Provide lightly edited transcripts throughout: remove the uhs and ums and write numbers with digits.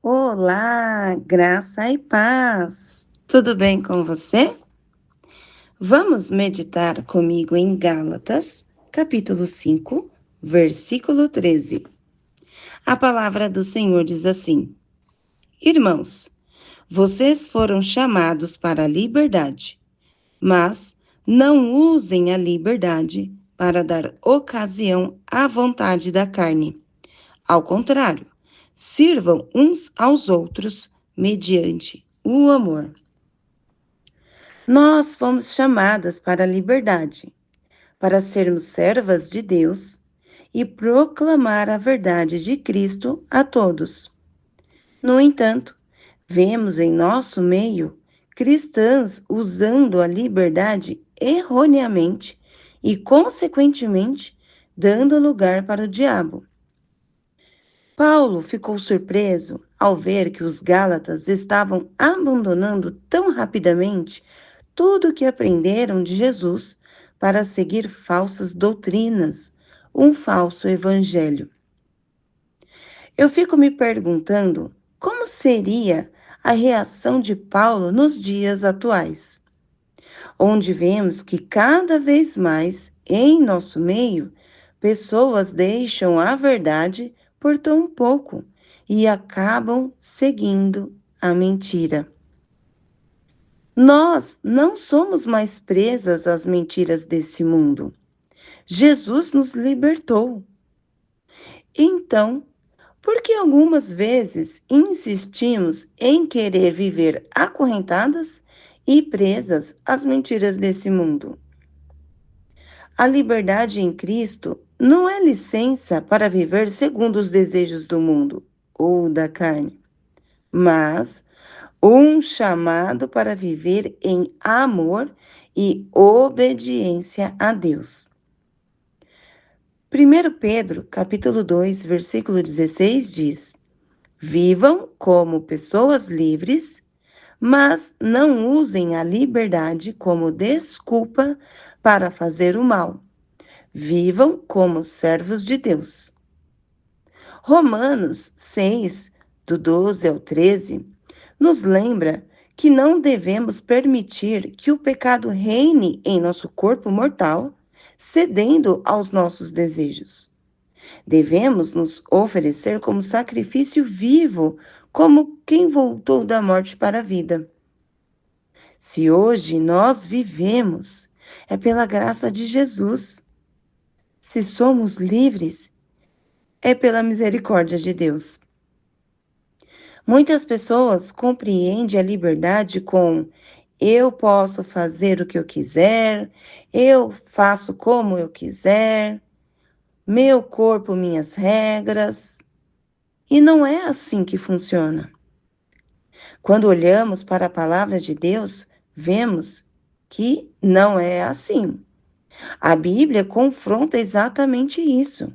Olá, graça e paz. Tudo bem com você? Vamos meditar comigo em Gálatas, capítulo 5, versículo 13. A palavra do Senhor diz assim: Irmãos, vocês foram chamados para a liberdade, mas não usem a liberdade para dar ocasião à vontade da carne. Ao contrário, sirvam uns aos outros mediante o amor. Nós fomos chamadas para a liberdade, para sermos servas de Deus e proclamar a verdade de Cristo a todos. No entanto, vemos em nosso meio cristãs usando a liberdade erroneamente e, consequentemente, dando lugar para o diabo. Paulo ficou surpreso ao ver que os Gálatas estavam abandonando tão rapidamente tudo o que aprenderam de Jesus para seguir falsas doutrinas, um falso evangelho. Eu fico me perguntando como seria a reação de Paulo nos dias atuais, onde vemos que cada vez mais em nosso meio pessoas deixam a verdade por tão pouco e acabam seguindo a mentira. Nós não somos mais presas às mentiras desse mundo. Jesus nos libertou. Então, por que algumas vezes insistimos em querer viver acorrentadas e presas às mentiras desse mundo? A liberdade em Cristo não é licença para viver segundo os desejos do mundo ou da carne, mas um chamado para viver em amor e obediência a Deus. 1 Pedro, capítulo 2, versículo 16 diz: Vivam como pessoas livres, mas não usem a liberdade como desculpa para fazer o mal. Vivam como servos de Deus. Romanos 6, do 12 ao 13, nos lembra que não devemos permitir que o pecado reine em nosso corpo mortal, cedendo aos nossos desejos. Devemos nos oferecer como sacrifício vivo, como quem voltou da morte para a vida. Se hoje nós vivemos, é pela graça de Jesus. Se somos livres, é pela misericórdia de Deus. Muitas pessoas compreendem a liberdade com eu posso fazer o que eu quiser, eu faço como eu quiser, meu corpo, minhas regras. E não é assim que funciona. Quando olhamos para a palavra de Deus, vemos que não é assim. A Bíblia confronta exatamente isso.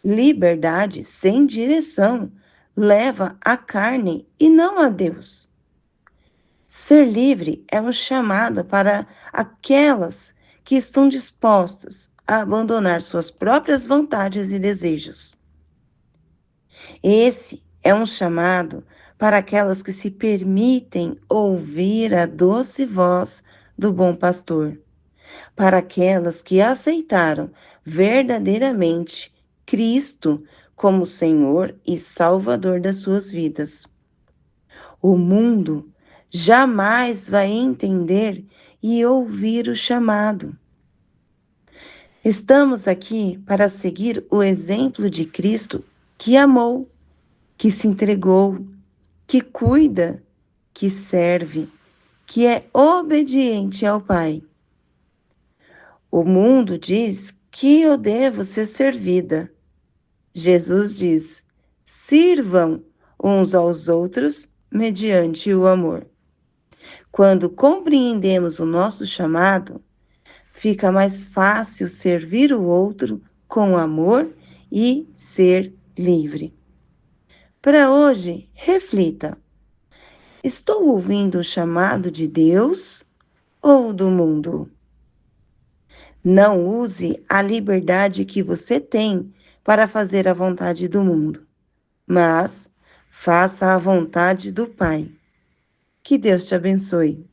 Liberdade sem direção leva à carne e não a Deus. Ser livre é um chamado para aquelas que estão dispostas a abandonar suas próprias vontades e desejos. Esse é um chamado para aquelas que se permitem ouvir a doce voz do bom pastor, para aquelas que aceitaram verdadeiramente Cristo como Senhor e Salvador das suas vidas. O mundo jamais vai entender e ouvir o chamado. Estamos aqui para seguir o exemplo de Cristo que amou, que se entregou, que cuida, que serve, que é obediente ao Pai. O mundo diz que eu devo ser servida. Jesus diz: sirvam uns aos outros mediante o amor. Quando compreendemos o nosso chamado, fica mais fácil servir o outro com amor e ser livre. Para hoje, reflita: estou ouvindo o chamado de Deus ou do mundo? Não use a liberdade que você tem para fazer a vontade do mundo, mas Faça a vontade do Pai. Que Deus te abençoe.